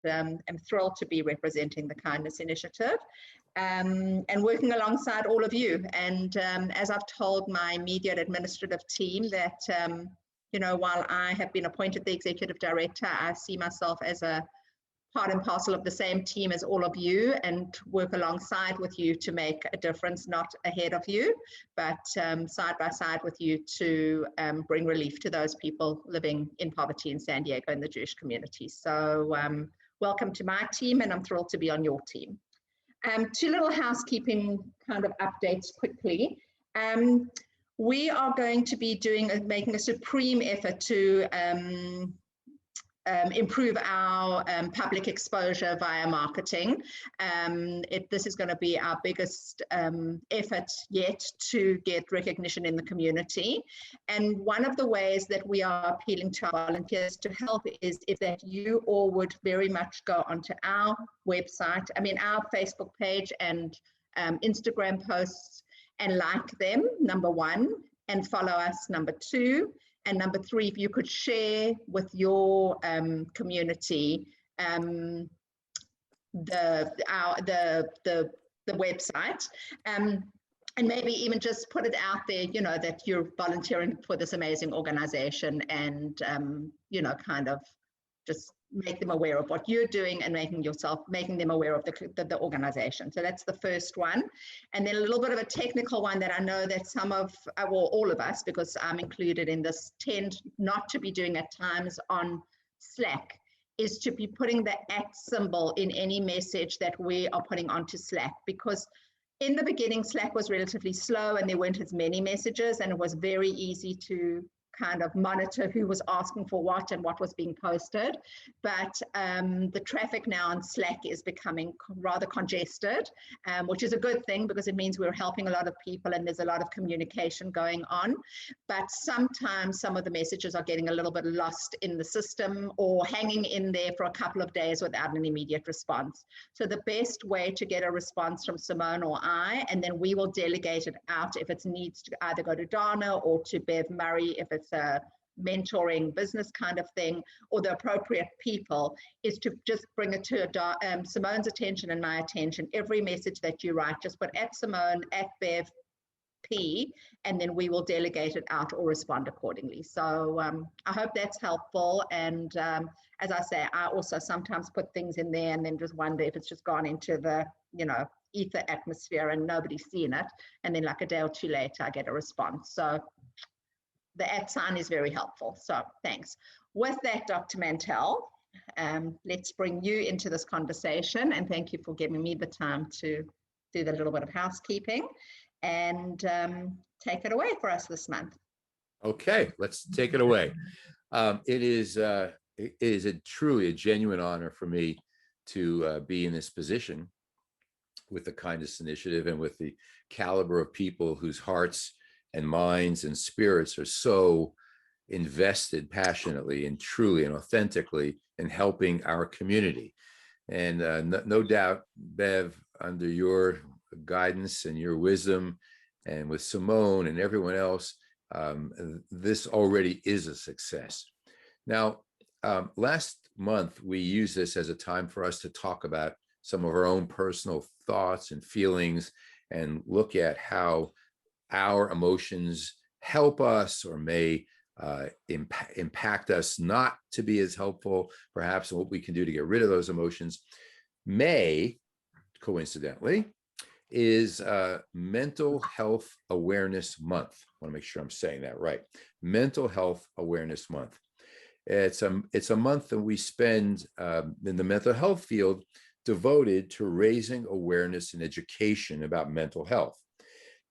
am thrilled to be representing the Kindness Initiative and working alongside all of you. And as I've told my immediate administrative team that, you know, while I have been appointed the executive director, I see myself as a part and parcel of the same team as all of you and work alongside with you to make a difference, not ahead of you, but side by side with you to bring relief to those people living in poverty in San Diego and the Jewish community. So welcome to my team, and I'm thrilled to be on your team. Two little housekeeping kind of updates quickly. We are going to be making a supreme effort to improve our public exposure via marketing. This is going to be our biggest effort yet to get recognition in the community. And one of the ways that we are appealing to our volunteers to help is if that you all would very much go onto our website, our Facebook page and Instagram posts, and like them, number one, and follow us, number two. And number three, if you could share with your community the website, and maybe even just put it out there, you know, that you're volunteering for this amazing organization, and you know, kind of just make them aware of what you're doing and making them aware of the organization. So that's the first one. And then a little bit of a technical one that I know that some of, well, all of us, because I'm included in this, tend not to be doing at times on Slack, is to be putting the @ symbol in any message that we are putting onto Slack, because in the beginning, Slack was relatively slow and there weren't as many messages, and it was very easy to kind of monitor who was asking for what and what was being posted. But the traffic now on Slack is becoming rather congested, which is a good thing because it means we're helping a lot of people and there's a lot of communication going on. But sometimes some of the messages are getting a little bit lost in the system or hanging in there for a couple of days without an immediate response. So the best way to get a response from Simone or I, and then we will delegate it out if it needs to either go to Dana or to Bev Murray if it's a mentoring business kind of thing, or the appropriate people, is to just bring it to Simone's attention and my attention. Every message that you write, just put @ Simone, @ Bev P, and then we will delegate it out or respond accordingly. So I hope that's helpful. And as I say, I also sometimes put things in there and then just wonder if it's just gone into the, you know, ether atmosphere and nobody's seen it. And then like a day or two later, I get a response. So the @ sign is very helpful. So thanks. With that, Dr. Mantell, let's bring you into this conversation, and thank you for giving me the time to do the little bit of housekeeping and take it away for us this month. Okay, let's take it away. It is truly a genuine honor for me to be in this position with the Kindness Initiative and with the caliber of people whose hearts and minds and spirits are so invested passionately and truly and authentically in helping our community. And no doubt, Bev, under your guidance and your wisdom, and with Simone and everyone else, this already is a success. Now, last month, we used this as a time for us to talk about some of our own personal thoughts and feelings and look at how our emotions help us or may impact us not to be as helpful, perhaps, and what we can do to get rid of those emotions. May, coincidentally, is Mental Health Awareness Month. I want to make sure I'm saying that right. Mental Health Awareness Month. It's a month that we spend in the mental health field devoted to raising awareness and education about mental health.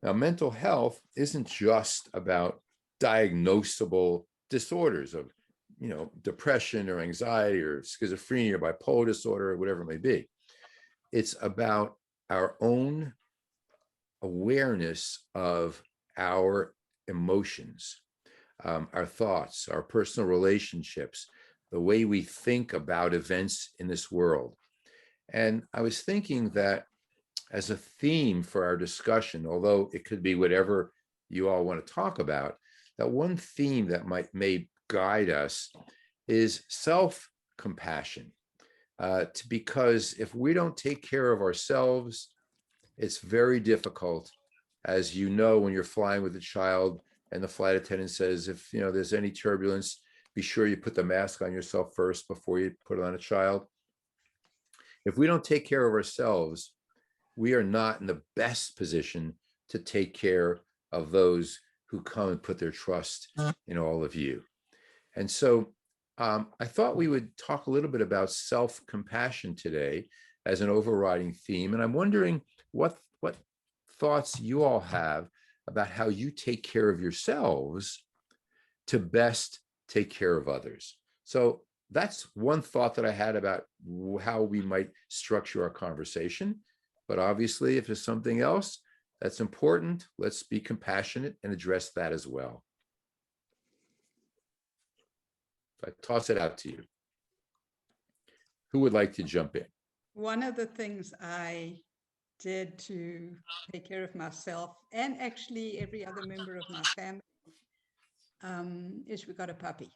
Now, mental health isn't just about diagnosable disorders of, you know, depression or anxiety or schizophrenia or bipolar disorder or whatever it may be. It's about our own awareness of our emotions, our thoughts, our personal relationships, the way we think about events in this world. And I was thinking that as a theme for our discussion, although it could be whatever you all want to talk about, that one theme that may guide us is self-compassion. because if we don't take care of ourselves, it's very difficult. As you know, when you're flying with a child and the flight attendant says, if there's any turbulence, be sure you put the mask on yourself first before you put it on a child. If we don't take care of ourselves, we are not in the best position to take care of those who come and put their trust in all of you. And so I thought we would talk a little bit about self-compassion today as an overriding theme. And I'm wondering what thoughts you all have about how you take care of yourselves to best take care of others. So that's one thought that I had about how we might structure our conversation. But obviously, if there's something else that's important, let's be compassionate and address that as well. I toss it out to you. Who would like to jump in? One of the things I did to take care of myself, and actually every other member of my family, is we got a puppy.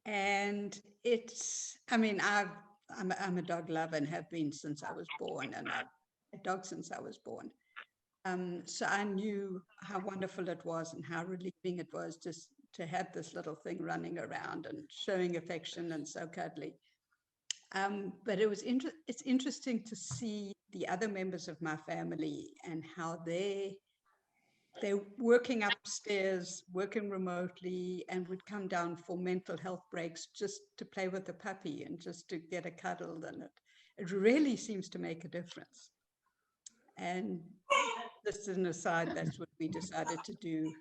And it's, I mean, I'm a dog lover and have been since I was born, and I've had dogs since I was born. So I knew how wonderful it was and how relieving it was just to have this little thing running around and showing affection and so cuddly. But it's interesting to see the other members of my family and how they're working upstairs, working remotely, and would come down for mental health breaks just to play with the puppy and just to get a cuddle. And it really seems to make a difference. And just as an aside, that's what we decided to do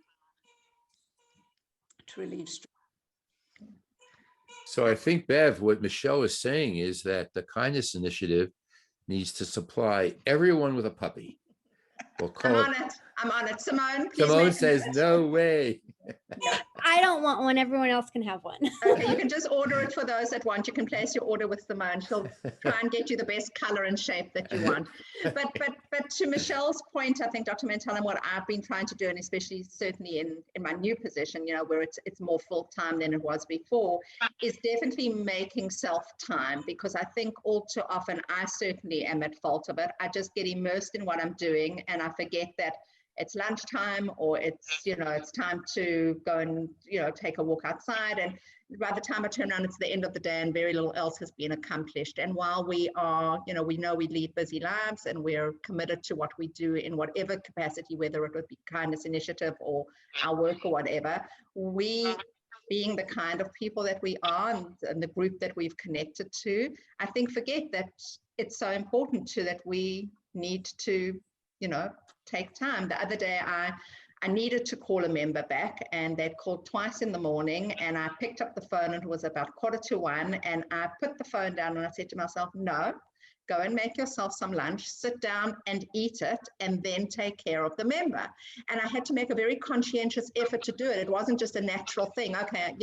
to relieve stress. So I think, Bev, what Michelle is saying is that the Kindness Initiative needs to supply everyone with a puppy. We'll call I'm on it. Simone, please. Simone says, no way. I don't want one. Everyone else can have one. Okay, you can just order it for those that want. You can place your order with Simone. She'll try and get you the best color and shape that you want. But to Michelle's point, I think, Dr. Mantell, and what I've been trying to do, and especially certainly in my new position, where it's more full time than it was before, is definitely making self-time, because I think all too often I certainly am at fault of it. I just get immersed in what I'm doing and I forget that it's lunchtime, or it's it's time to go and take a walk outside, and by the time I turn around, it's the end of the day and very little else has been accomplished. And while we are we know we lead busy lives and we're committed to what we do in whatever capacity, whether it would be Kindness Initiative or our work or whatever, we, being the kind of people that we are and the group that we've connected to, I think forget that it's so important that we need to take time. The other day I needed to call a member back, and they'd called twice in the morning, and I picked up the phone and it was about 1:45, and I put the phone down and I said to myself, no, go and make yourself some lunch, sit down and eat it, and then take care of the member. And I had to make a very conscientious effort to do it. It wasn't just a natural thing. Okay,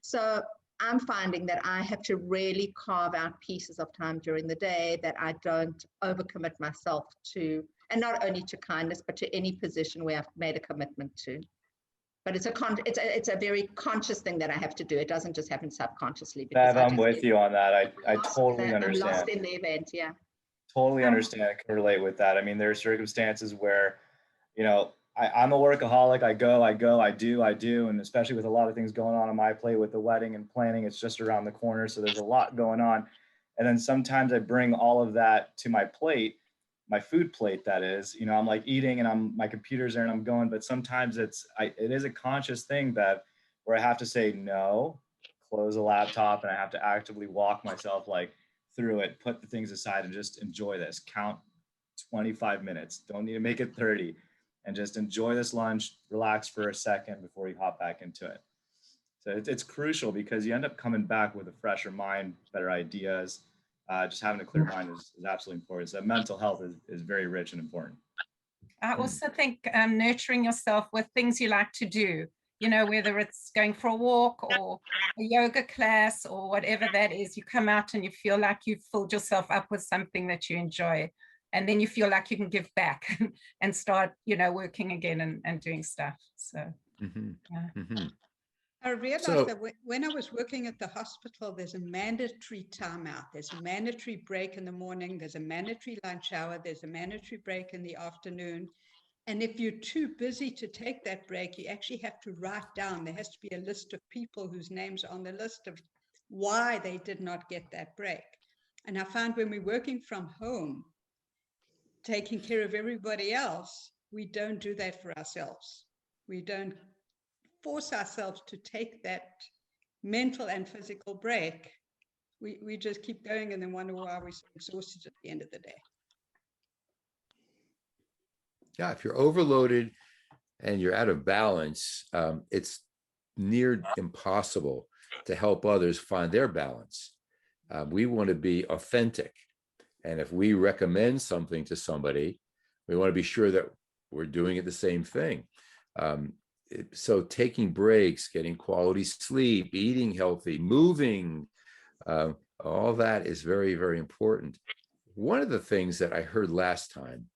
so I'm finding that I have to really carve out pieces of time during the day that I don't overcommit myself to, and not only to kindness, but to any position where I've made a commitment to. But it's a very conscious thing that I have to do. It doesn't just happen subconsciously. Bev, I'm with you on that. I totally understand. I'm lost in the event, yeah. Totally understand. I can relate with that. I mean, there are circumstances where, I'm a workaholic. I go, I do. And especially with a lot of things going on my plate with the wedding and planning, it's just around the corner. So there's a lot going on. And then sometimes I bring all of that to my plate, my food plate, that is, I'm like eating and my computer's there and I'm going, but sometimes it is a conscious thing, Bev, where I have to say no, close the laptop, and I have to actively walk myself through it, put the things aside and just enjoy this. Count 25 minutes. Don't need to make it 30. And just enjoy this lunch, relax for a second before you hop back into it. So it's crucial, because you end up coming back with a fresher mind, better ideas. Just having a clear mind is absolutely important. So mental health is very rich and important. I also think nurturing yourself with things you like to do, whether it's going for a walk or a yoga class or whatever that is, you come out and you feel like you've filled yourself up with something that you enjoy. And then you feel like you can give back and start, working again and doing stuff. So, I realized So- that when I was working at the hospital, there's a mandatory timeout. There's a mandatory break in the morning. There's a mandatory lunch hour. There's a mandatory break in the afternoon. And if you're too busy to take that break, you actually have to write down. There has to be a list of people whose names are on the list of why they did not get that break. And I found when we're working from home, taking care of everybody else, we don't do that for ourselves. We don't force ourselves to take that mental and physical break. We just keep going and then wonder why we're so exhausted at the end of the day. Yeah, if you're overloaded and you're out of balance, it's near impossible to help others find their balance. We want to be authentic. And if we recommend something to somebody, we want to be sure that we're doing it the same thing. So taking breaks, getting quality sleep, eating healthy, moving, all that is very, very important. One of the things that I heard last time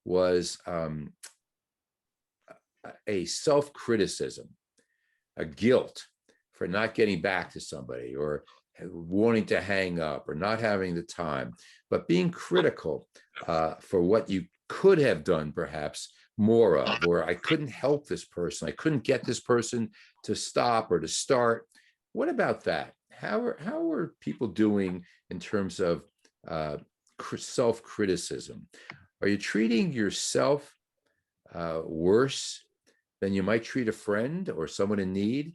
was a self-criticism, a guilt for not getting back to somebody or wanting to hang up or not having the time, but being critical for what you could have done perhaps more of, or I couldn't help this person. I couldn't get this person to stop or to start. What about that? How are people doing in terms of self-criticism? Are you treating yourself worse than you might treat a friend or someone in need?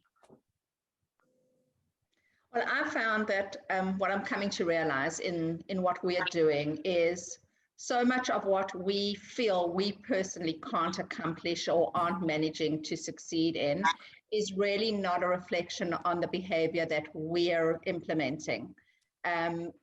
Well, I found that what I'm coming to realize in what we are doing is so much of what we feel we personally can't accomplish or aren't managing to succeed in is really not a reflection on the behavior that we're implementing.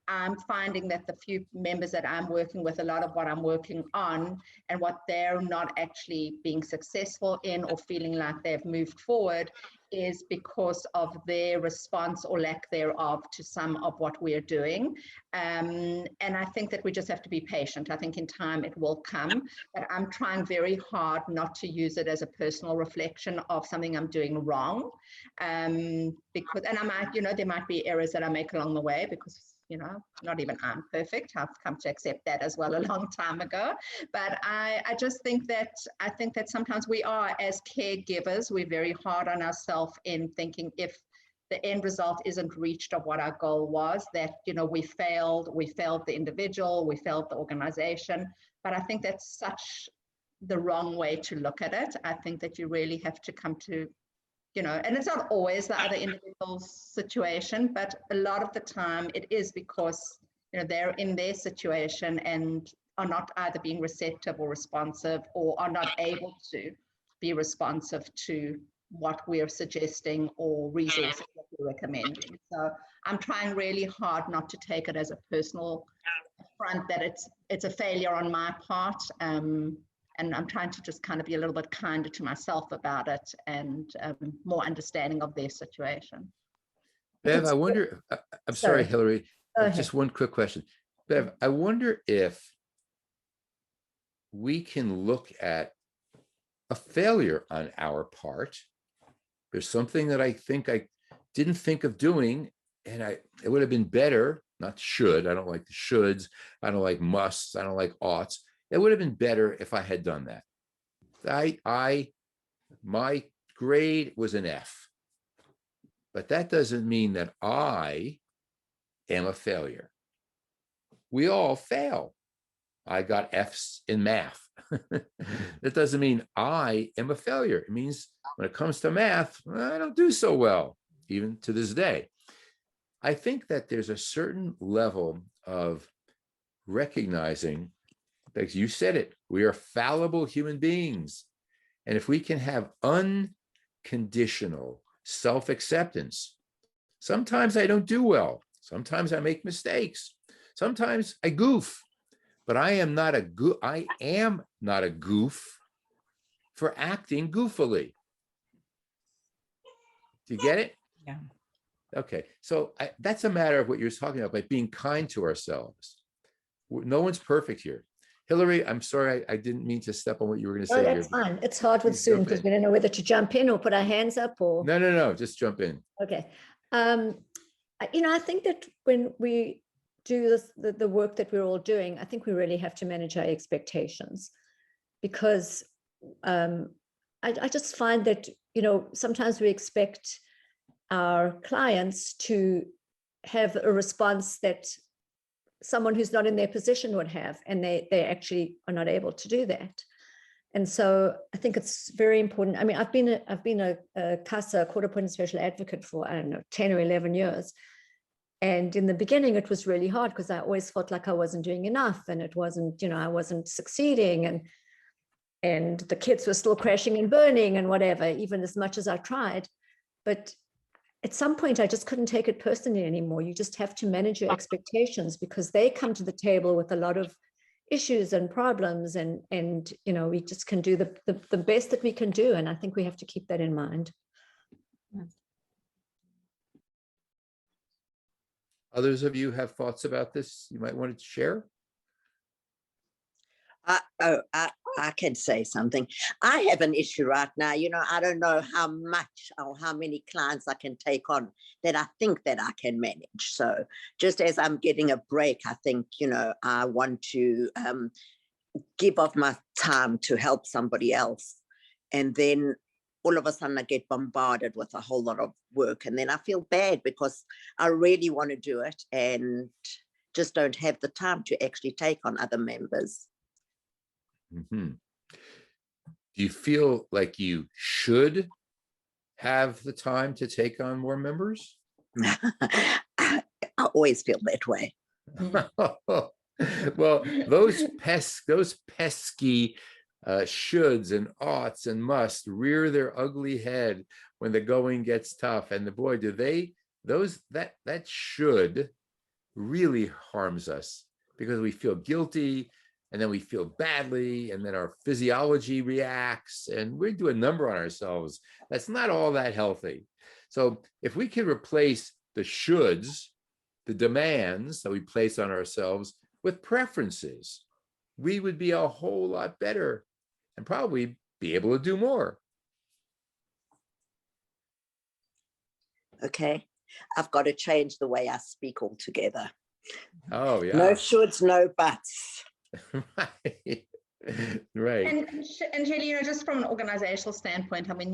I'm finding that the few members that I'm working with, a lot of what I'm working on and what they're not actually being successful in or feeling like they've moved forward is because of their response or lack thereof to some of what we're doing. And I think that we just have to be patient. I think in time it will come, but I'm trying very hard not to use it as a personal reflection of something I'm doing wrong. Because, and I might, there might be errors that I make along the way because, not even I'm perfect. I've come to accept that as well a long time ago. But I just think that sometimes we are, as caregivers, we're very hard on ourselves in thinking if the end result isn't reached of what our goal was, that, we failed the individual, we failed the organization. But I think that's such the wrong way to look at it. I think that you really have to come to, and it's not always the other individual's situation, but a lot of the time it is because, they're in their situation and are not either being receptive or responsive or are not able to be responsive to what we're suggesting or resources that we're recommending. So I'm trying really hard not to take it as a personal affront that it's a failure on my part. And I'm trying to just kind of be a little bit kinder to myself about it and more understanding of their situation. Bev, I wonder, I'm sorry, Hillary, Go just one quick question. Bev, I wonder if we can look at a failure on our part. There's something that I think I didn't think of doing, and it would have been better, not should, I don't like the shoulds, I don't like musts, I don't like oughts. It would have been better if I had done that. My grade was an F, but that doesn't mean that I am a failure. We all fail. I got Fs in math. That doesn't mean I am a failure. It means when it comes to math, I don't do so well, even to this day. I think that there's a certain level of recognizing, like you said it, we are fallible human beings. And if we can have unconditional self-acceptance, sometimes I don't do well. Sometimes I make mistakes. Sometimes I goof, but I am not a goof for acting goofily. Do you get it? Yeah. Okay, so that's a matter of what you're talking about, like being kind to ourselves. No one's perfect here. Hillary, I'm sorry, I didn't mean to step on what you were going to Oh, say. that's here. fine. It's hard with Please Zoom jump because in. we don't know whether to jump in or put our hands up or. No, just jump in. Okay. I think that when we do this, the work that we're all doing, I think we really have to manage our expectations, because I just find that, sometimes we expect our clients to have a response that someone who's not in their position would have, and they actually are not able to do that. And so I think it's very important. I mean, I've been a CASA, court appointed special advocate, for, I don't know, 10 or 11 years. And in the beginning, it was really hard because I always felt like I wasn't doing enough, and it wasn't, I wasn't succeeding, and the kids were still crashing and burning and whatever, even as much as I tried. But at some point, I just couldn't take it personally anymore. You just have to manage your expectations, because they come to the table with a lot of issues and problems, and we just can do the best that we can do. And I think we have to keep that in mind. Others of you have thoughts about this you might want to share? I can say something. I have an issue right now. I don't know how much or how many clients I can take on that I think that I can manage. So just as I'm getting a break, I think, I want to give off my time to help somebody else. And then all of a sudden I get bombarded with a whole lot of work. And then I feel bad because I really want to do it and just don't have the time to actually take on other members. Mm-hmm. Do you feel like you should have the time to take on more members? I always feel that way. Well, those pesky shoulds and oughts and must rear their ugly head when the going gets tough. And boy, do that should really harms us, because we feel guilty, and then we feel badly, and then our physiology reacts, and we do a number on ourselves. That's not all that healthy. So if we can replace the shoulds, the demands that we place on ourselves, with preferences, we would be a whole lot better and probably be able to do more. Okay, I've got to change the way I speak altogether. Oh, yeah. No shoulds, no buts. Right. And Shelley, just from an organizational standpoint, I mean,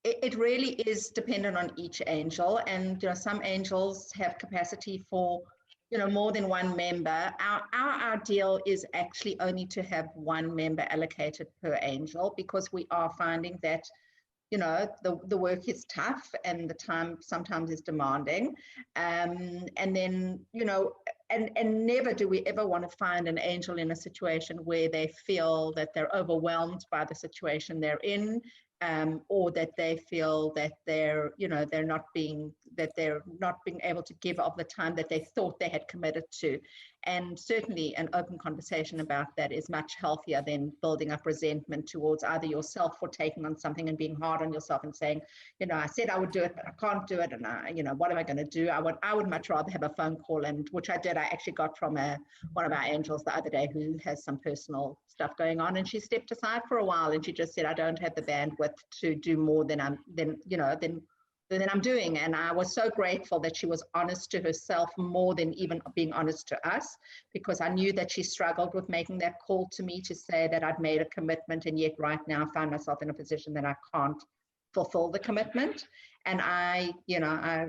it really is dependent on each angel, and some angels have capacity for more than one member. Our ideal is actually only to have one member allocated per angel, because we are finding that the work is tough and the time sometimes is demanding, and then and never do we ever want to find an angel in a situation where they feel that they're overwhelmed by the situation they're in, or that they feel that they're not being able to give of the time that they thought they had committed to. And certainly an open conversation about that is much healthier than building up resentment towards either yourself for taking on something and being hard on yourself and saying, I said I would do it, but I can't do it, and what am I going to do? I would much rather have a phone call, and which I did. I actually got from one of our angels the other day who has some personal stuff going on, and she stepped aside for a while, and she just said, I don't have the bandwidth to do more than I'm doing. And I was so grateful that she was honest to herself more than even being honest to us, because I knew that she struggled with making that call to me to say that I'd made a commitment, and yet right now I found myself in a position that I can't fulfill the commitment. And I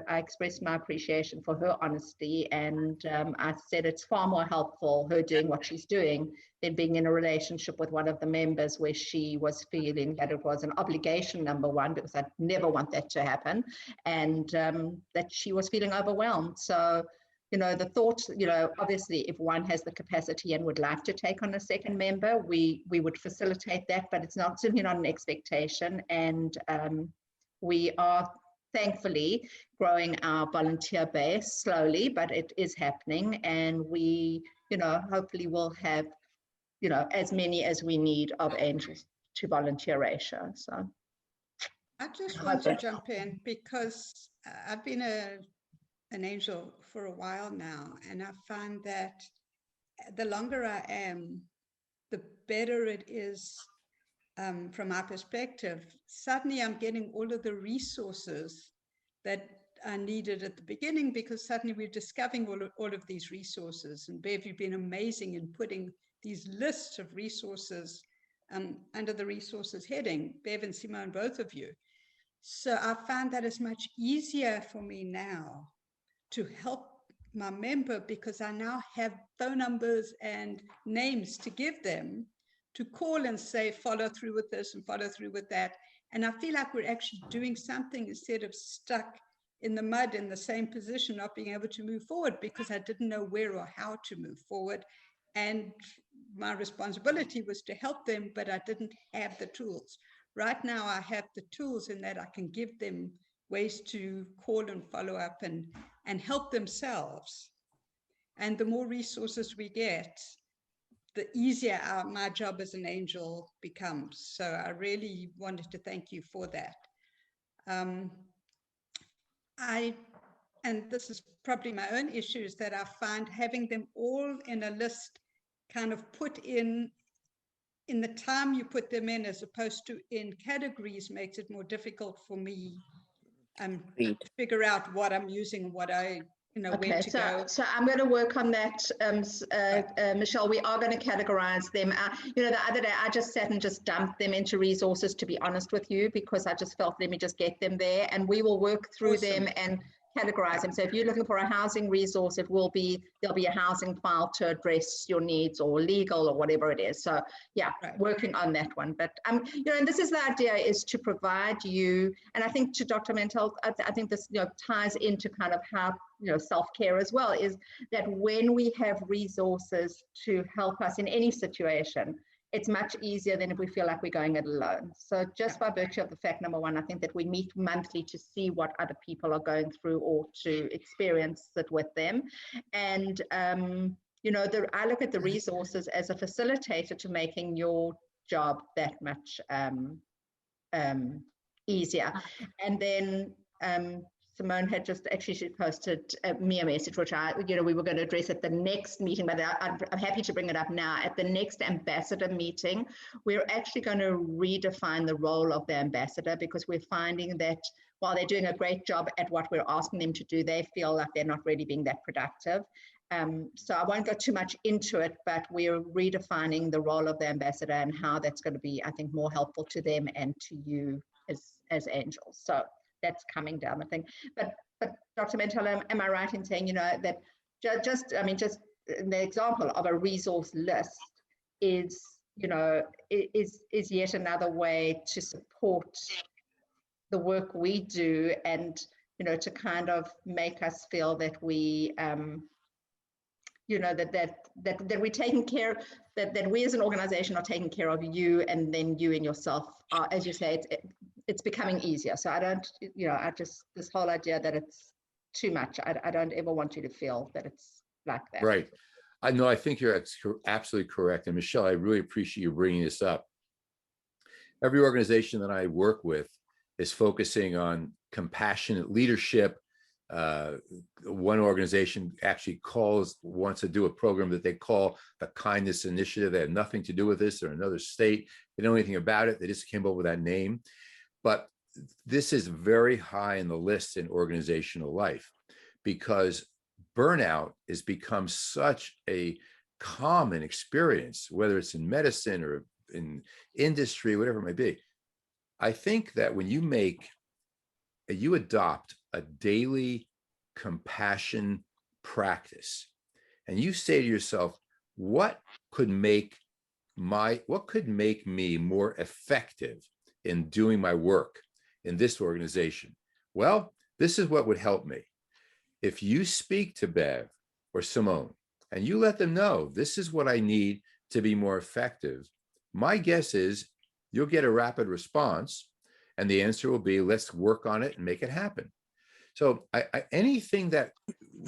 expressed my appreciation for her honesty, and I said it's far more helpful her doing what she's doing than being in a relationship with one of the members where she was feeling that it was an obligation, number one, because I'd never want that to happen, and that she was feeling overwhelmed. So the thought, obviously if one has the capacity and would like to take on a second member, we would facilitate that, but it's certainly not an expectation. And we are thankfully growing our volunteer base slowly, but it is happening, and we hopefully will have as many as we need of angels to volunteer ratio. So I just want to jump in, because I've been an angel for a while now, and I find that the longer I am, the better it is from my perspective. Suddenly I'm getting all of the resources that I needed at the beginning, because suddenly we're discovering all of these resources. And Bev, you've been amazing in putting these lists of resources under the resources heading, Bev and Simone, both of you. So I found that it's much easier for me now to help my member, because I now have phone numbers and names to give them to call and say, follow through with this and follow through with that. And I feel like we're actually doing something instead of stuck in the mud in the same position, not being able to move forward because I didn't know where or how to move forward. And my responsibility was to help them, but I didn't have the tools. Right now, I have the tools in that I can give them ways to call and follow up and help themselves. And the more resources we get, the easier my job as an angel becomes. So I really wanted to thank you for that. And this is probably my own issues, that I find having them all in a list kind of put in the time you put them in, as opposed to in categories, makes it more difficult for me to figure out what I'm using, what I, where to go. So I'm going to work on that, Michelle. We are going to categorize them. The other day I just sat and just dumped them into resources, to be honest with you, because I just felt, let me just get them there, and we will work through them and categorize them. So if you're looking for a housing resource, there'll be a housing file to address your needs, or legal, or whatever it is. So yeah, working on that one. But and this is the idea, is to provide you, and I think to Dr. Mentel, I think this ties into kind of how self-care as well, is that when we have resources to help us in any situation, it's much easier than if we feel like we're going it alone. So just by virtue of the fact, number one, I think that we meet monthly to see what other people are going through, or to experience it with them. And, I look at the resources as a facilitator to making your job that much easier. And then Simone had just she posted me a message, which we were going to address at the next meeting, but I'm happy to bring it up now. At the next ambassador meeting, we're actually going to redefine the role of the ambassador, because we're finding that while they're doing a great job at what we're asking them to do, they feel like they're not really being that productive. So I won't go too much into it, but we're redefining the role of the ambassador and how that's going to be, I think, more helpful to them and to you as angels. So that's coming down the thing. But Dr. Mentel, am I right in saying, that just the example of a resource list is yet another way to support the work we do, and to kind of make us feel that we that we're taking care, that we as an organization are taking care of you, and then you and yourself are, as you say, it's becoming easier. So I don't, this whole idea that it's too much, I don't ever want you to feel that it's like that. Right. I think you're absolutely correct. And Michelle, I really appreciate you bringing this up. Every organization that I work with is focusing on compassionate leadership. One organization actually wants to do a program that they call the Kindness Initiative. They have nothing to do with this. They're another state. They don't know anything about it. They just came up with that name. But this is very high in the list in organizational life, because burnout has become such a common experience, whether it's in medicine or in industry, whatever it may be. I think that when you adopt a daily compassion practice, and you say to yourself, what could make me more effective in doing my work in this organization? Well, this is what would help me. If you speak to Bev or Simone and you let them know, this is what I need to be more effective, my guess is you'll get a rapid response, and the answer will be, let's work on it and make it happen. So anything that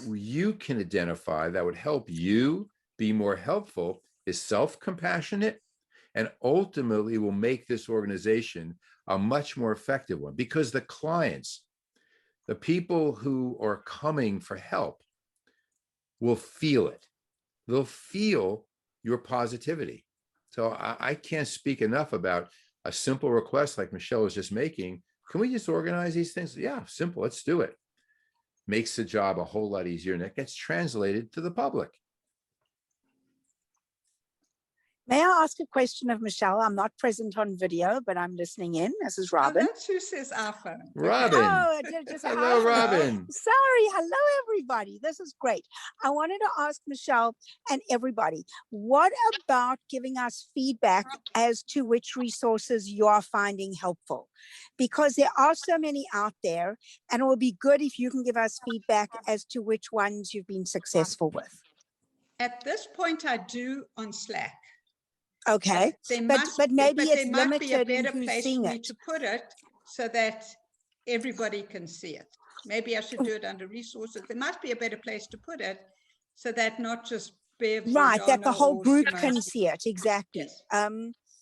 you can identify that would help you be more helpful is self-compassionate, and ultimately will make this organization a much more effective one, because the clients, the people who are coming for help, will feel it. they'll feel your positivity. So I can't speak enough about a simple request like Michelle was just making. Can we just organize these things? Yeah, simple. Let's do it. Makes the job a whole lot easier, and it gets translated to the public. May I ask a question of Michelle? I'm not present on video, but I'm listening in. This is Oh, Robin. that's who says iPhone. Okay. Robin. Oh, just Hello, hi. Robin. Sorry. Hello, everybody. This is great. I wanted to ask Michelle and everybody, what about giving us feedback as to which resources you are finding helpful? Because there are so many out there, and it will be good if you can give us feedback as to which ones you've been successful with. At this point, I do on Slack. Okay, There but must maybe but it's there might be a limited in better who's place seeing for me it. to put it so that everybody can see it. Maybe I should do it under resources. There must be a better place to put it so that not just Bev, Right, that the Georgiana, whole or group Simone can see it, exactly. Yes.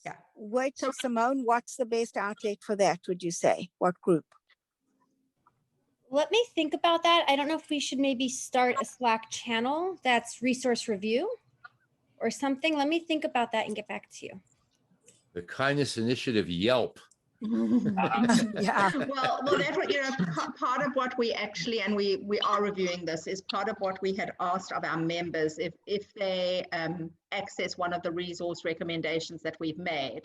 Yeah. Wait, Simone, what's the best outlet for that, would you say? What group? Let me think about that. I don't know if we should maybe start a Slack channel that's resource review or something. Let me think about that and get back to you. The Kindness Initiative Yelp. Yeah. Well, that would, part of what we actually, and we are reviewing this, is part of what we had asked of our members, if they access one of the resource recommendations that we've made,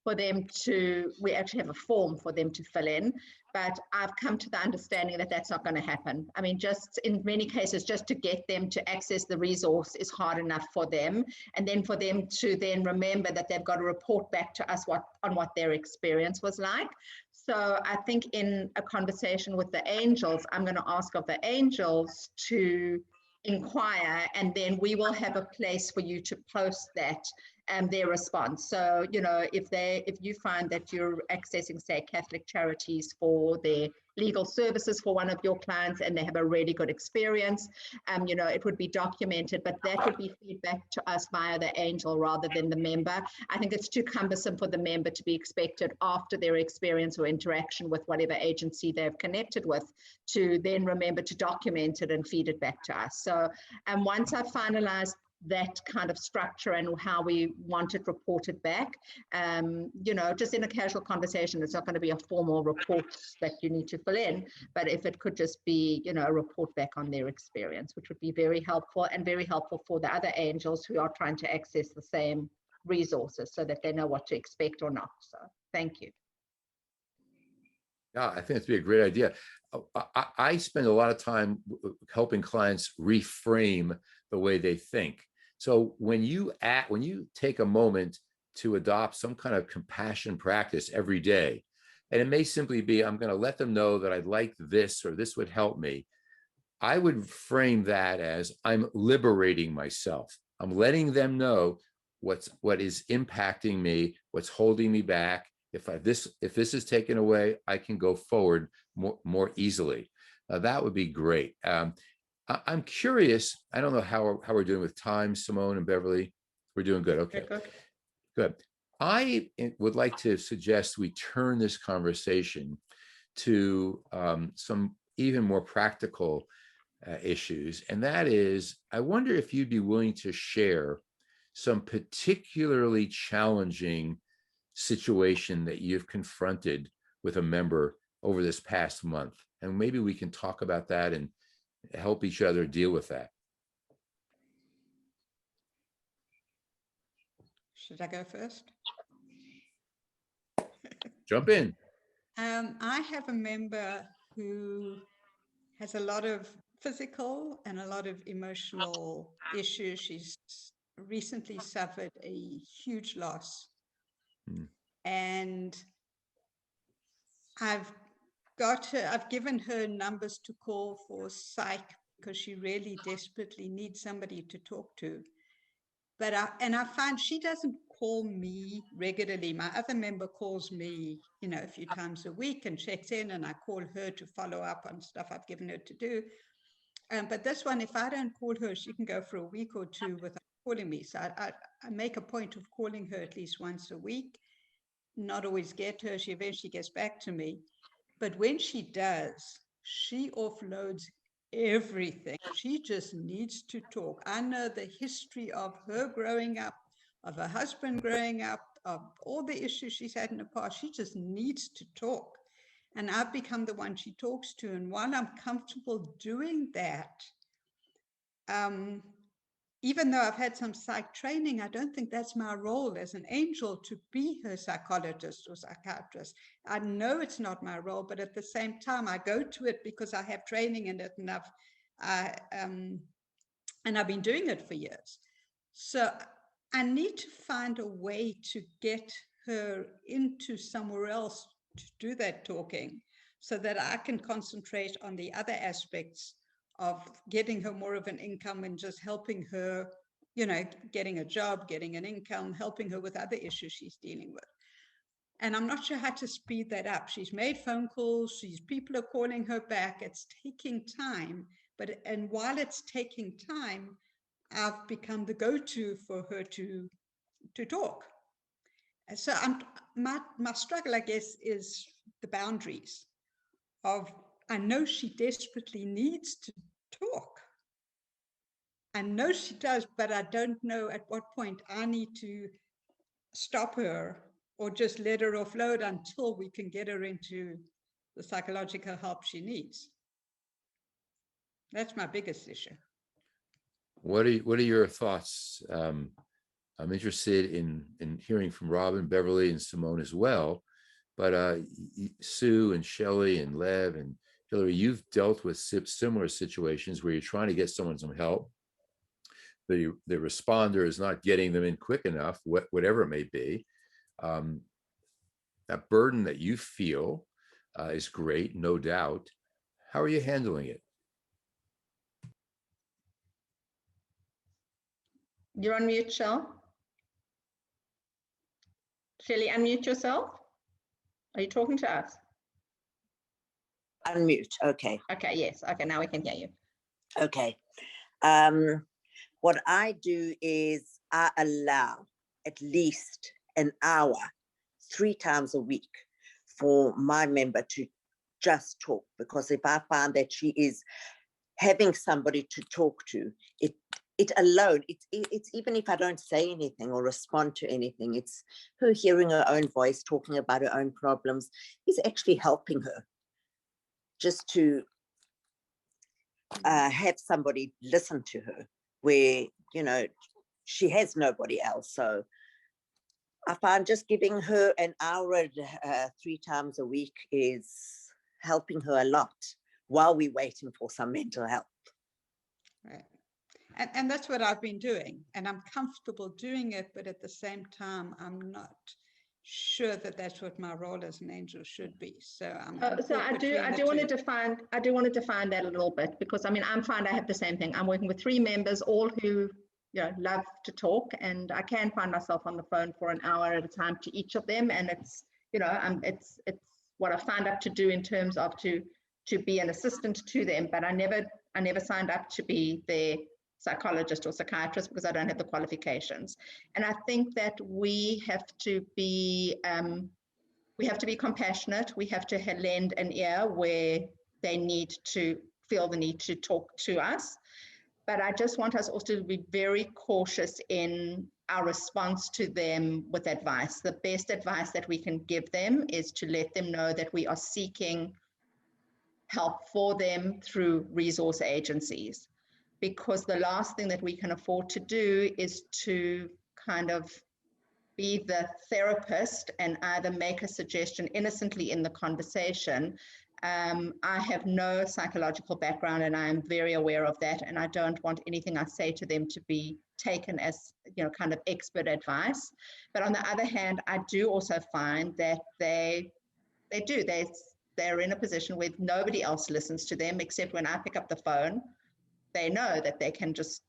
for them to, we actually have a form for them to fill in, but I've come to the understanding that that's not going to happen. I mean, just in many cases, just to get them to access the resource is hard enough for them. And then for them to then remember that they've got to report back to us on what their experience was like. So I think in a conversation with the angels, I'm going to ask of the angels to inquire, and then we will have a place for you to post that and their response. So, if you find that you're accessing, say, Catholic Charities for their legal services for one of your clients and they have a really good experience, it would be documented, but that would be feedback to us via the angel rather than the member. I think it's too cumbersome for the member to be expected after their experience or interaction with whatever agency they've connected with to then remember to document it and feed it back to us. So, once I've finalized that kind of structure and how we want it reported back, just in a casual conversation, it's not going to be a formal report that you need to fill in, but if it could just be, a report back on their experience, which would be very helpful, and very helpful for the other angels who are trying to access the same resources so that they know what to expect or not. So thank you. Yeah, I think it'd be a great idea. I spend a lot of time helping clients reframe the way they think. So when you take a moment to adopt some kind of compassion practice every day, and it may simply be, I'm going to let them know that I'd like this, or this would help me. I would frame that as I'm liberating myself. I'm letting them know what is impacting me, what's holding me back. If this is taken away, I can go forward more easily. That would be great. I'm curious. I don't know how we're doing with time, Simone and Beverly. We're doing good. Okay, good. I would like to suggest we turn this conversation to some even more practical issues, and that is, I wonder if you'd be willing to share some particularly challenging situation that you've confronted with a member over this past month, and maybe we can talk about that and help each other deal with that. Should I go first? Jump in. I have a member who has a lot of physical and a lot of emotional issues. She's recently suffered a huge loss. And I've given her numbers to call for psych because she really desperately needs somebody to talk to. But I find she doesn't call me regularly. My other member calls me, a few times a week and checks in, and I call her to follow up on stuff I've given her to do. But this one, if I don't call her, she can go for a week or two without calling me. So I make a point of calling her at least once a week. Not always get her. She eventually gets back to me. But when she does, she offloads everything. She just needs to talk. I know the history of her growing up, of her husband growing up, of all the issues she's had in the past. She just needs to talk. And I've become the one she talks to. And while I'm comfortable doing that, even though I've had some psych training, I don't think that's my role as an angel to be her psychologist or psychiatrist. I know it's not my role, but at the same time, I go to it because I have training in it, and I've been doing it for years. So I need to find a way to get her into somewhere else to do that talking, so that I can concentrate on the other aspects of getting her more of an income and just helping her, you know, getting a job, getting an income, helping her with other issues she's dealing with. And I'm not sure how to speed that up. She's made phone calls, people are calling her back. It's taking time, and while it's taking time, I've become the go-to for her to talk. And so my struggle, I guess, is the boundaries of, I know she desperately needs to talk. I know she does, but I don't know at what point I need to stop her or just let her offload until we can get her into the psychological help she needs. That's my biggest issue. What are your thoughts? I'm interested in hearing from Robin, Beverly, and Simone as well. But Sue and Shelley and Lev and Hillary, you've dealt with similar situations where you're trying to get someone some help. The responder is not getting them in quick enough, whatever it may be. That burden that you feel is great, no doubt. How are you handling it? You're on mute, Shell. Shelley, unmute yourself. Are you talking to us? Unmute. Okay. Okay, yes. Okay, now we can hear you. Okay. What I do is I allow at least an hour, 3 times a week, for my member to just talk, because if I find that she is having somebody to talk to, it alone, it's even if I don't say anything or respond to anything, it's her hearing her own voice, talking about her own problems, is actually helping her just to have somebody listen to her, where, you know, she has nobody else. So I find just giving her an hour 3 times a week is helping her a lot while we're waiting for some mental health. Right. And that's what I've been doing, and I'm comfortable doing it, but at the same time, I'm not sure that that's what my role as an angel should be. So so I do want to define that a little bit, because I mean, I'm fine. I have the same thing. I'm working with 3 members, all who, you know, love to talk, and I can find myself on the phone for an hour at a time to each of them, and it's, you know, it's what I signed up to do in terms of to be an assistant to them, but I never signed up to be their psychologist or psychiatrist, because I don't have the qualifications. And I think that we have to be compassionate. We have to lend an ear where they need to feel the need to talk to us. But I just want us also to be very cautious in our response to them with advice. The best advice that we can give them is to let them know that we are seeking help for them through resource agencies, because the last thing that we can afford to do is to kind of be the therapist and either make a suggestion innocently in the conversation. I have no psychological background, and I am very aware of that, and I don't want anything I say to them to be taken as, you know, kind of expert advice. But on the other hand, I do also find that they're in a position where nobody else listens to them, except when I pick up the phone. They know that they can just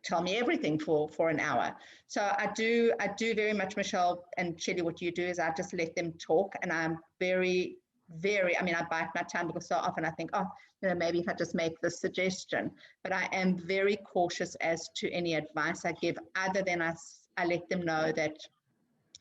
tell me everything for an hour. So I do very much, Michelle and Shelley, what you do is I just let them talk, and I'm very, I mean, I bite my tongue because so often I think, oh, you know, maybe if I just make this suggestion, but I am very cautious as to any advice I give, other than I let them know that,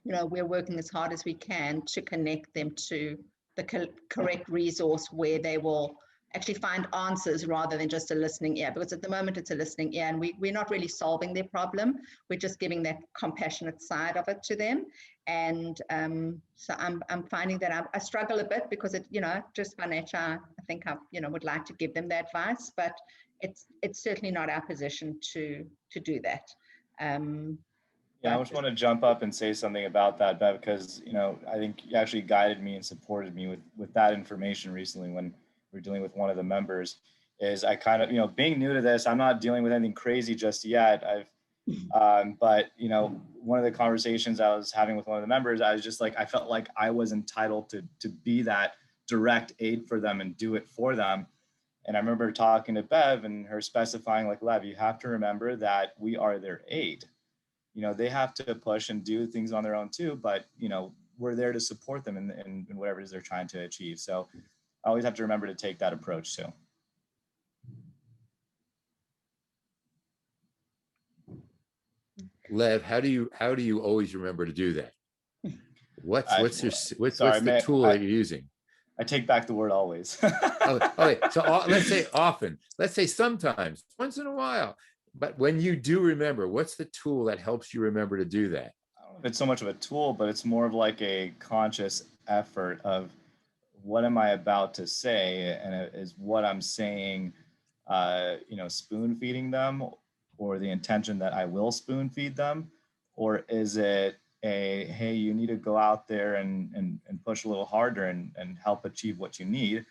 you know, we're working as hard as we can to connect them to the correct resource where they will actually find answers rather than just a listening ear, because at the moment it's a listening ear and we're not really solving their problem. We're just giving that compassionate side of it to them. And so I'm finding that I struggle a bit because it, just by nature, I think I, would like to give them the advice, but it's certainly not our position to do that. Yeah, I just want to jump up and say something about that, Bev, because, I think you actually guided me and supported me with that information recently when we were dealing with one of the members. Is I kind of, being new to this, I'm not dealing with anything crazy just yet. But, one of the conversations I was having with one of the members, I was just like, I felt like I was entitled to be that direct aid for them and do it for them. And I remember talking to Bev and her specifying, like, Lev, you have to remember that we are their aid. They have to push and do things on their own too, but, we're there to support them in whatever it is they're trying to achieve. So I always have to remember to take that approach too. Lev, how do you always remember to do that? What's Sorry, the tool that you're using? I take back the word always. Okay, so let's say often, let's say sometimes, once in a while. But when you do remember, what's the tool that helps you remember to do that? I don't know if it's so much of a tool, but it's more of like a conscious effort of what am I about to say, and is what I'm saying, spoon feeding them, or the intention that I will spoon feed them, or is it hey, you need to go out there and push a little harder and help achieve what you need.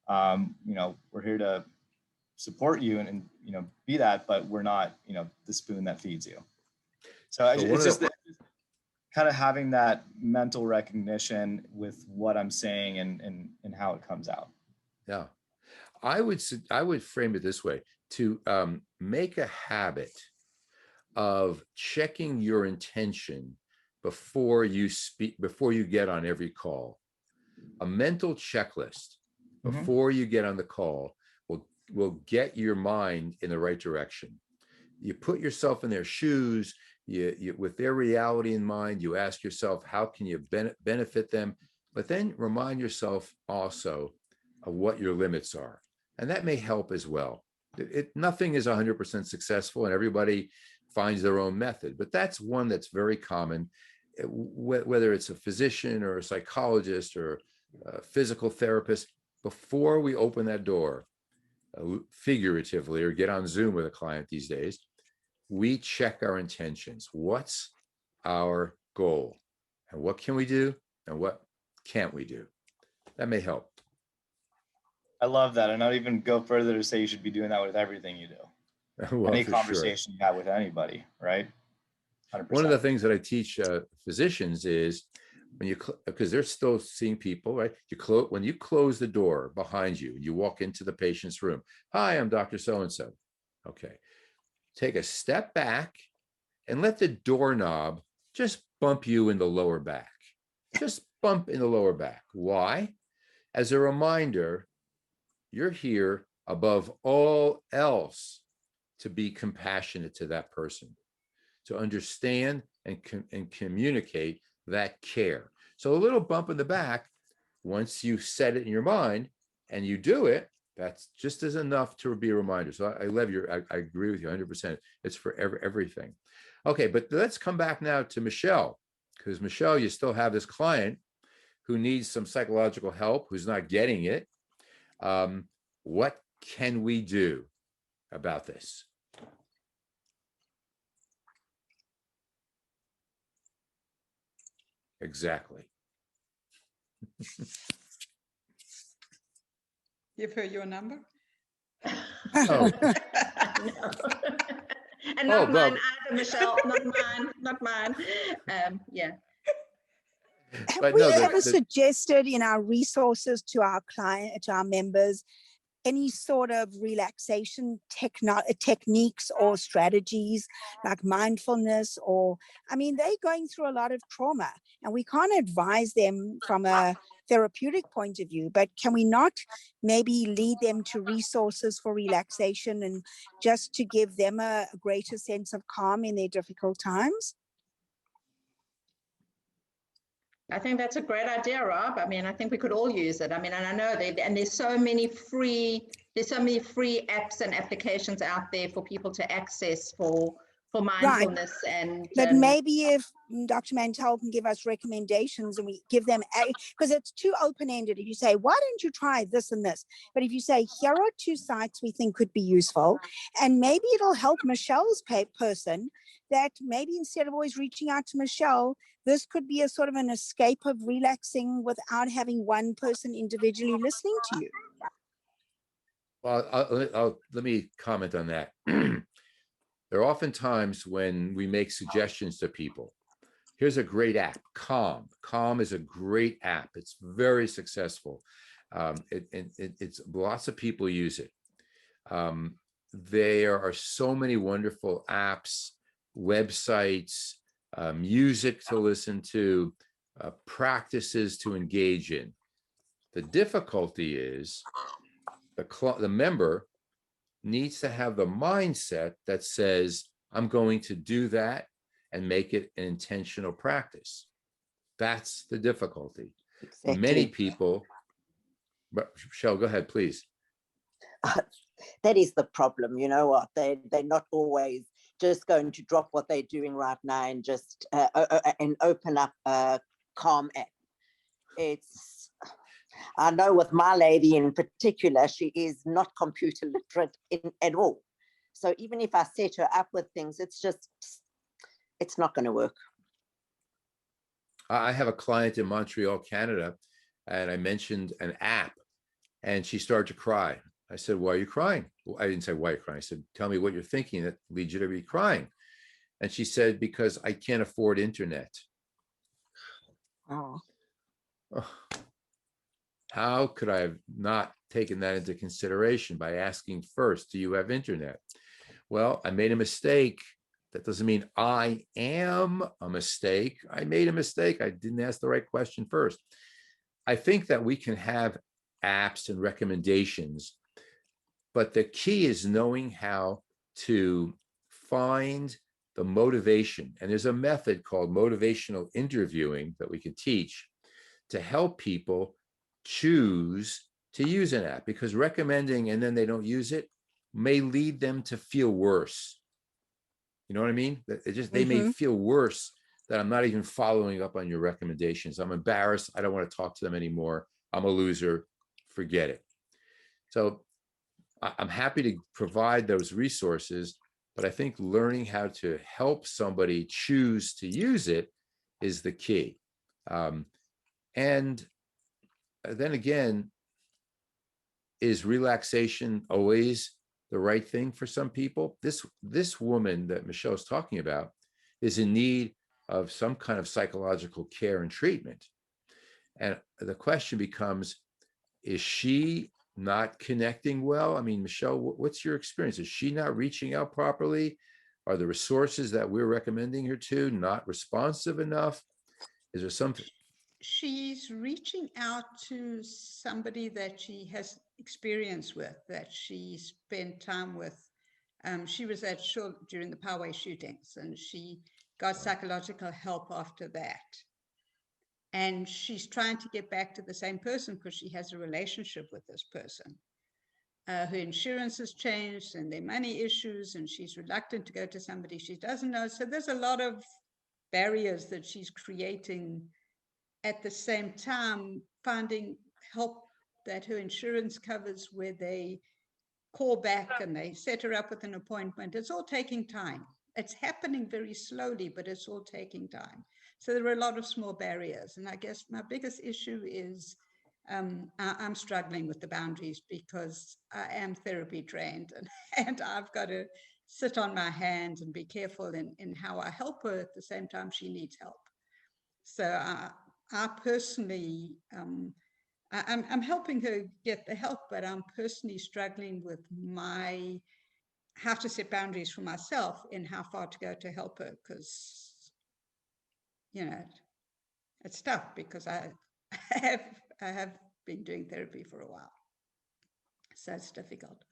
We're here to support you and be that, but we're not the spoon that feeds you. So it's just kind of having that mental recognition with what I'm saying and how it comes out. Yeah, I would frame it this way: to make a habit of checking your intention before you speak, before you get on every call. A mental checklist before you get on the call will get your mind in the right direction. You put yourself in their shoes, you with their reality in mind, you ask yourself, how can you benefit them? But then remind yourself also of what your limits are. And that may help as well. Nothing is 100% successful and everybody finds their own method, but that's one that's very common, whether it's a physician or a psychologist or a physical therapist. Before we open that door, figuratively, or get on Zoom with a client these days, we check our intentions. What's our goal? And what can we do? And what can't we do? That may help. I love that. And I'd even go further to say you should be doing that with everything you do. Well, any conversation you have with anybody, right? 100%. One of the things that I teach physicians is when because they're still seeing people, right? When you close the door behind you, you walk into the patient's room. Hi, I'm Dr. So-and-so. Okay. Take a step back and let the doorknob just bump you in the lower back. Just bump in the lower back. Why? As a reminder, you're here above all else to be compassionate to that person, to understand and communicate that care. So a little bump in the back, once you set it in your mind and you do it, that's just as enough to be a reminder. So I love I agree with you 100%. It's for everything. Okay, but let's come back now to Michelle, because Michelle, you still have this client who needs some psychological help, who's not getting it. What can we do about this? Exactly. Give her your number. Oh. And not mine either, Michelle. Not mine. Yeah. Have we ever suggested in our resources to our members, any sort of relaxation techniques or strategies like mindfulness, or, they're going through a lot of trauma and we can't advise them from a therapeutic point of view, but can we not maybe lead them to resources for relaxation and just to give them a greater sense of calm in their difficult times? I think that's a great idea, Rob. I mean, I think we could all use it. I mean, and I know and there's so many free apps and applications out there for people to access for mindfulness and But maybe if Dr. Mantell can give us recommendations and we give them, because it's too open-ended. If you say, why don't you try this and this? But if you say, here are 2 sites we think could be useful, and maybe it'll help Michelle's person, that maybe instead of always reaching out to Michelle, this could be a sort of an escape of relaxing without having one person individually listening to you. Well, let me comment on that. There are often times when we make suggestions to people. Here's a great app, Calm. Calm is a great app. It's very successful. It's lots of people use it. There are so many wonderful apps, websites, music to listen to, practices to engage in. The difficulty is the member needs to have the mindset that says, I'm going to do that and make it an intentional practice. That's the difficulty. Exactly. Many people, but Michelle, go ahead, please. That is the problem. You know what? They're not always just going to drop what they're doing right now and just and open up a Calm app. I know with my lady in particular, she is not computer literate at all. So even if I set her up with things, it's not going to work. I have a client in Montreal, Canada, and I mentioned an app and she started to cry. I said, why are you crying? Well, I didn't say, why are you crying? I said, tell me what you're thinking that leads you to be crying. And she said, because I can't afford internet. Oh. How could I have not taken that into consideration by asking first, do you have internet? Well, I made a mistake. That doesn't mean I am a mistake. I made a mistake. I didn't ask the right question first. I think that we can have apps and recommendations, but the key is knowing how to find the motivation. And there's a method called motivational interviewing that we can teach to help people choose to use an app, because recommending and then they don't use it may lead them to feel worse. You know what I mean? They may feel worse that I'm not even following up on your recommendations. I'm embarrassed. I don't want to talk to them anymore. I'm a loser. Forget it. So I'm happy to provide those resources, but I think learning how to help somebody choose to use it is the key. And then again, is relaxation always the right thing for some people? This woman that Michelle is talking about is in need of some kind of psychological care and treatment. And the question becomes, is she not connecting well? I mean, Michelle, what's your experience? Is she not reaching out properly? Are the resources that we're recommending her to not responsive enough? Is there something? She's reaching out to somebody that she has experience with, that she spent time with. She was at Shul during the Poway shootings, and she got psychological help after that. And she's trying to get back to the same person because she has a relationship with this person. Her insurance has changed and their money issues, and she's reluctant to go to somebody she doesn't know. So there's a lot of barriers that she's creating. At the same time, finding help that her insurance covers, where they call back and they set her up with an appointment. It's all taking time. It's happening very slowly, but it's all taking time. So there are a lot of small barriers. And I guess my biggest issue is I'm struggling with the boundaries, because I am therapy trained and I've got to sit on my hands and be careful in how I help her. At the same time, she needs help. So I personally, I'm helping her get the help, but I'm personally struggling with how to set boundaries for myself in how far to go to help her, because, you know, it's tough because I have been doing therapy for a while. So it's difficult,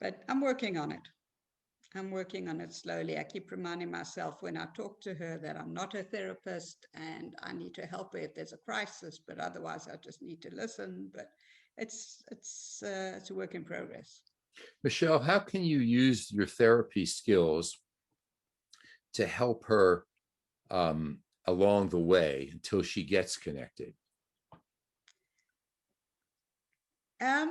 but I'm working on it. I'm working on it slowly. I keep reminding myself when I talk to her that I'm not a therapist and I need to help her if there's a crisis, but otherwise I just need to listen. But it's a work in progress. Michelle, how can you use your therapy skills to help her along the way until she gets connected? I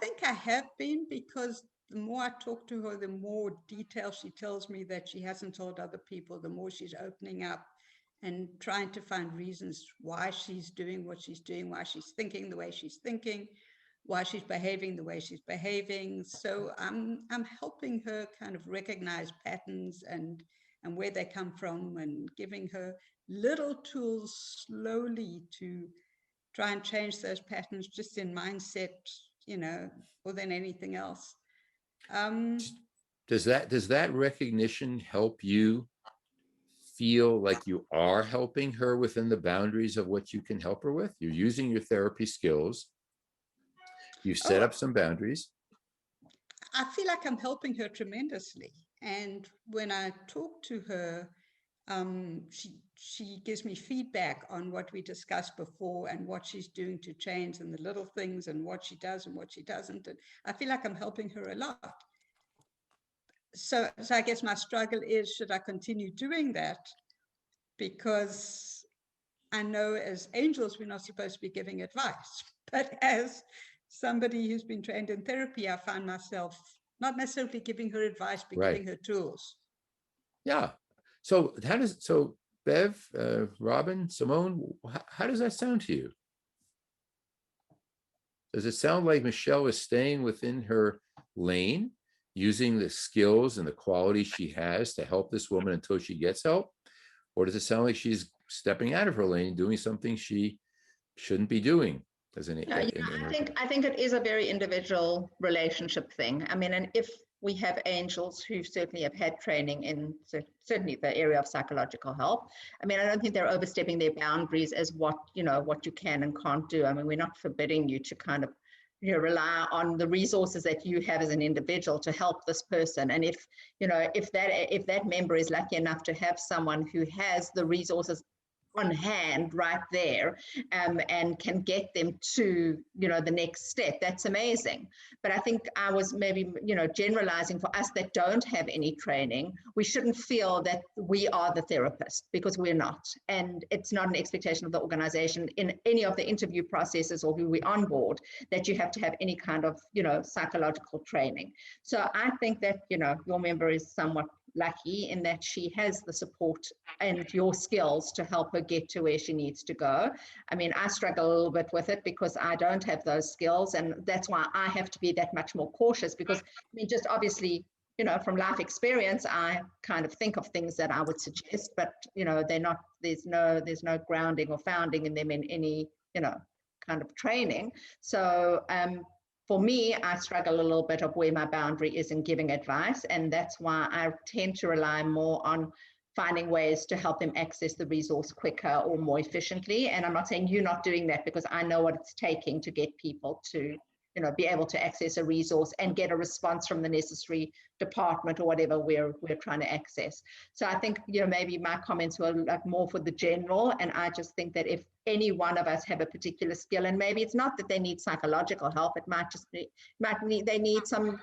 think I have been, because the more I talk to her, the more detail she tells me that she hasn't told other people, the more she's opening up and trying to find reasons why she's doing what she's doing, why she's thinking the way she's thinking, why she's behaving the way she's behaving. So I'm helping her kind of recognize patterns and where they come from, and giving her little tools slowly to try and change those patterns just in mindset, more than anything else. Does that recognition help you feel like you are helping her within the boundaries of what you can help her with? You're using your therapy skills. You've set up some boundaries. I feel like I'm helping her tremendously. And when I talk to her, she gives me feedback on what we discussed before and what she's doing to change, and the little things, and what she does and what she doesn't. And I feel like I'm helping her a lot. So I guess my struggle is, should I continue doing that? Because I know as angels, we're not supposed to be giving advice. But as somebody who's been trained in therapy, I find myself not necessarily giving her advice, but Right. giving her tools. Yeah. So Bev, Robin, Simone, how does that sound to you? Does it sound like Michelle is staying within her lane, using the skills and the qualities she has to help this woman until she gets help? Or does it sound like she's stepping out of her lane, doing something she shouldn't be doing? I think it is a very individual relationship thing. I mean, and if we have angels who certainly have had training in certainly the area of psychological help, I mean, I don't think they're overstepping their boundaries as what you can and can't do. I mean, we're not forbidding you to kind of rely on the resources that you have as an individual to help this person. And if that member is lucky enough to have someone who has the resources on hand right there, and can get them to the next step, that's amazing. But I think I was maybe generalizing for us that don't have any training. We shouldn't feel that we are the therapist, because we're not, and it's not an expectation of the organization in any of the interview processes or who we onboard that you have to have any kind of psychological training. So I think that your member is somewhat lucky in that she has the support and your skills to help her get to where she needs to go. I mean, I struggle a little bit with it because I don't have those skills, and that's why I have to be that much more cautious, because I mean, just obviously, from life experience, I kind of think of things that I would suggest, but they're not, there's no grounding or founding in them in any kind of training. So for me, I struggle a little bit of where my boundary is in giving advice, and that's why I tend to rely more on finding ways to help them access the resource quicker or more efficiently. And I'm not saying you're not doing that, because I know what it's taking to get people to be able to access a resource and get a response from the necessary department or whatever we're trying to access. So I think maybe my comments were like more for the general, and I just think that if any one of us have a particular skill, and maybe it's not that they need psychological help, it might just be they need some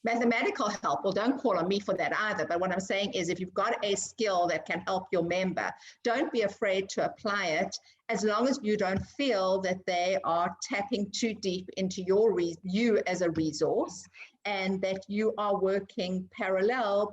mathematical help. Well, don't call on me for that either. But what I'm saying is, if you've got a skill that can help your member, don't be afraid to apply it, as long as you don't feel that they are tapping too deep into you as a resource, and that you are working parallel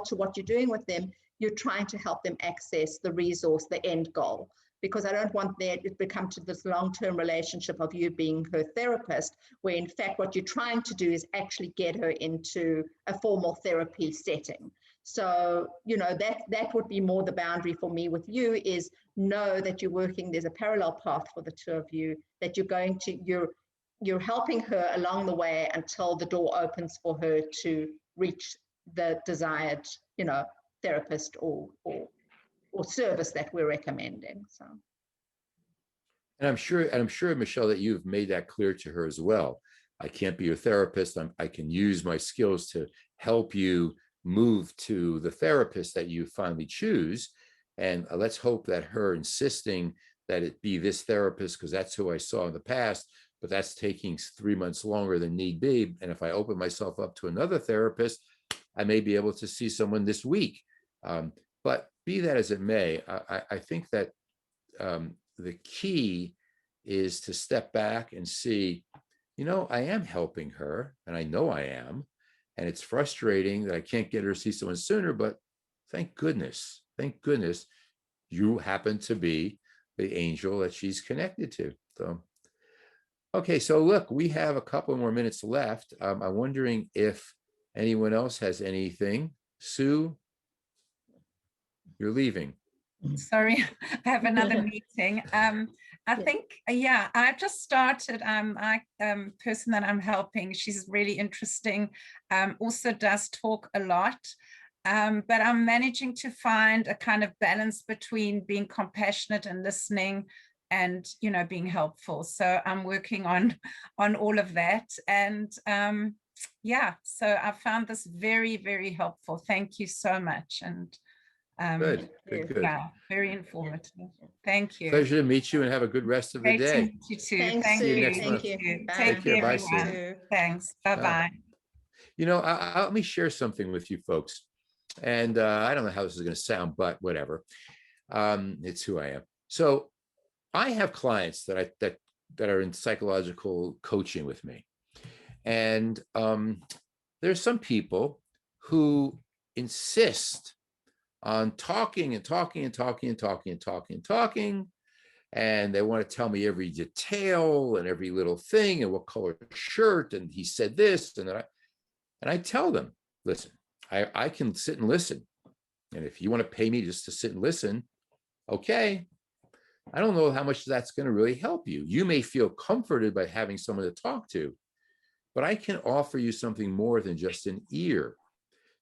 to what you're doing with them. You're trying to help them access the resource, the end goal. Because I don't want that to become to this long-term relationship of you being her therapist, where in fact what you're trying to do is actually get her into a formal therapy setting. So, that would be more the boundary for me with you, is know that you're working, there's a parallel path for the two of you, that you're helping her along the way until the door opens for her to reach the desired, therapist or service that we're recommending. So, and I'm sure, Michelle, that you've made that clear to her as well, I can't be your therapist. I can use my skills to help you move to the therapist that you finally choose. And let's hope that her insisting that it be this therapist, because that's who I saw in the past, but that's taking 3 months longer than need be. And if I open myself up to another therapist, I may be able to see someone this week. But be that as it may, I think that the key is to step back and see, I am helping her, and I know I am. And it's frustrating that I can't get her to see someone sooner, but thank goodness you happen to be the angel that she's connected to. So, okay, so look, we have a couple more minutes left. I'm wondering if anyone else has anything. Sue, you're leaving. Sorry, I have another meeting. I think, yeah, I just started. Person that I'm helping, she's really interesting. Also does talk a lot. But I'm managing to find a kind of balance between being compassionate and listening and, being helpful. So I'm working on all of that. And yeah, so I found this very, very helpful. Thank you so much. And Good. yeah, very informative. Thank you. Pleasure to meet you, and have a good rest of the Great to day. meet you too. Thanks, Thank Sue. you. next month. Thank you. Bye. Take care. care, Bye, Sue. everyone. Thanks. Bye-bye. Let me share something with you folks. And I don't know how this is going to sound, but whatever. It's who I am. So I have clients that are in psychological coaching with me. And there's some people who insist on talking and talking and talking and talking and talking and talking. And they want to tell me every detail and every little thing and what color shirt. And he said this and that. And I tell them, listen, I can sit and listen. And if you want to pay me just to sit and listen, okay. I don't know how much that's going to really help you. You may feel comforted by having someone to talk to, but I can offer you something more than just an ear.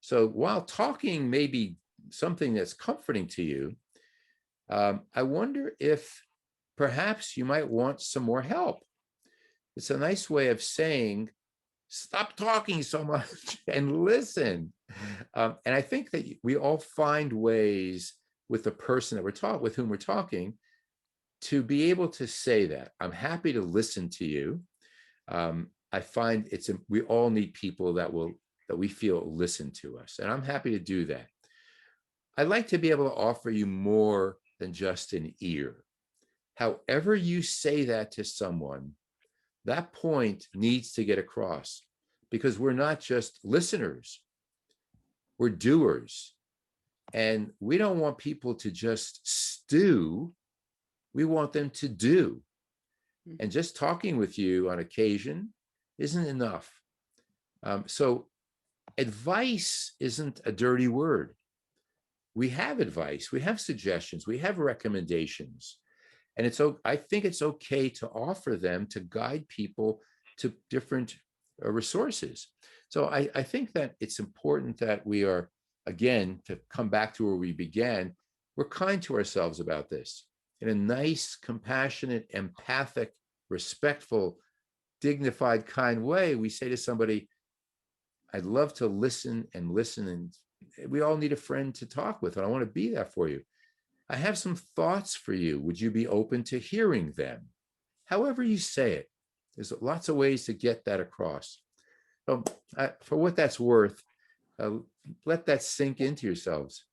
So while talking may be something that's comforting to you, I wonder if perhaps you might want some more help. It's a nice way of saying, stop talking so much and listen. And I think that we all find ways with the person that with whom we're talking, to be able to say that. I'm happy to listen to you. I find we all need people that we feel listen to us, and I'm happy to do that. I'd like to be able to offer you more than just an ear. However you say that to someone, that point needs to get across, because we're not just listeners, we're doers. And we don't want people to just stew, we want them to do. And just talking with you on occasion isn't enough. So advice isn't a dirty word. We have advice, we have suggestions, we have recommendations. And I think it's okay to offer them to guide people to different resources. So I think that it's important that we are, again, to come back to where we began, we're kind to ourselves about this in a nice, compassionate, empathic, respectful, dignified, kind way. We say to somebody, I'd love to listen, and we all need a friend to talk with, and I want to be that for you. I have some thoughts for you. Would you be open to hearing them? However you say it, there's lots of ways to get that across. So for what that's worth, let that sink into yourselves.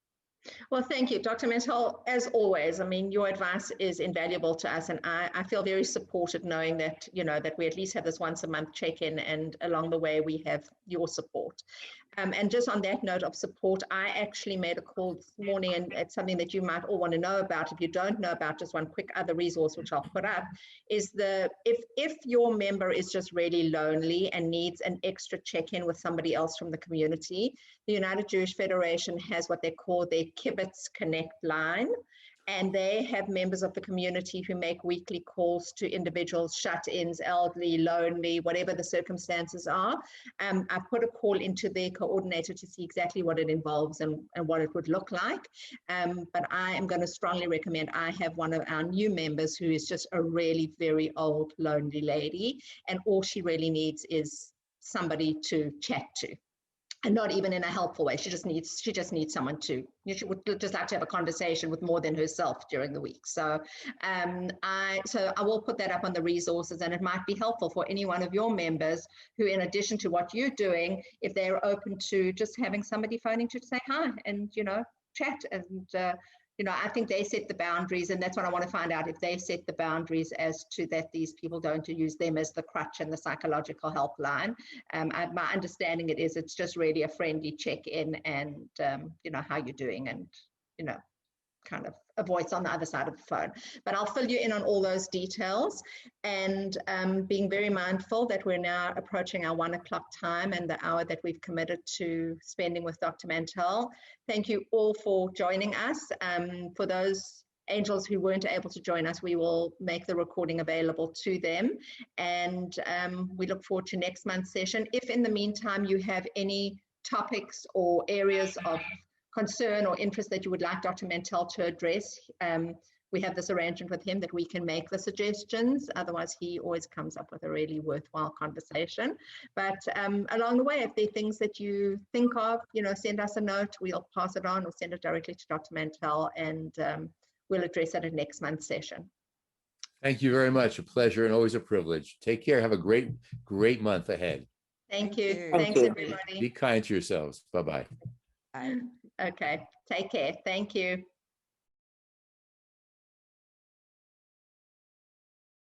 Well, thank you, Dr. Mentel. As always, I mean, your advice is invaluable to us, and I feel very supported knowing that, that we at least have this once a month check-in, and along the way we have your support. And just on that note of support, I actually made a call this morning, and it's something that you might all want to know about. If you don't know about, just one quick other resource, which I'll put up, is if your member is just really lonely and needs an extra check-in with somebody else from the community, the United Jewish Federation has what they call their Kibbutz Connect line. And they have members of the community who make weekly calls to individuals, shut-ins, elderly, lonely, whatever the circumstances are. I put a call into their coordinator to see exactly what it involves and what it would look like. But I am going to strongly recommend, I have one of our new members who is just a really very old, lonely lady. And all she really needs is somebody to chat to. And not even in a helpful way. She just needs someone to, she would just like to have a conversation with more than herself during the week. So I will put that up on the resources, and it might be helpful for any one of your members who, in addition to what you're doing, if they're open to just having somebody phoning to say hi and, chat. And, I think they set the boundaries, and that's what I want to find out, if they set the boundaries as to that these people don't use them as the crutch and the psychological helpline. My understanding it's just really a friendly check-in and, how you're doing and, kind of a voice on the other side of the phone. But I'll fill you in on all those details, and being very mindful that we're now approaching our 1 o'clock time and the hour that we've committed to spending with Dr. Mantell. Thank you all for joining us. For those angels who weren't able to join us, we will make the recording available to them, and we look forward to next month's session. If in the meantime you have any topics or areas of concern or interest that you would like Dr. Mantell to address, we have this arrangement with him that we can make the suggestions. Otherwise, he always comes up with a really worthwhile conversation. But along the way, if there are things that you think of, send us a note, we'll pass it on or send it directly to Dr. Mantell, and we'll address it at next month's session. Thank you very much. A pleasure and always a privilege. Take care. Have a great, great month ahead. Thank Thank you. you. Thanks, you. everybody. Be kind to yourselves. Bye-bye. Bye. Okay, take care. Thank you.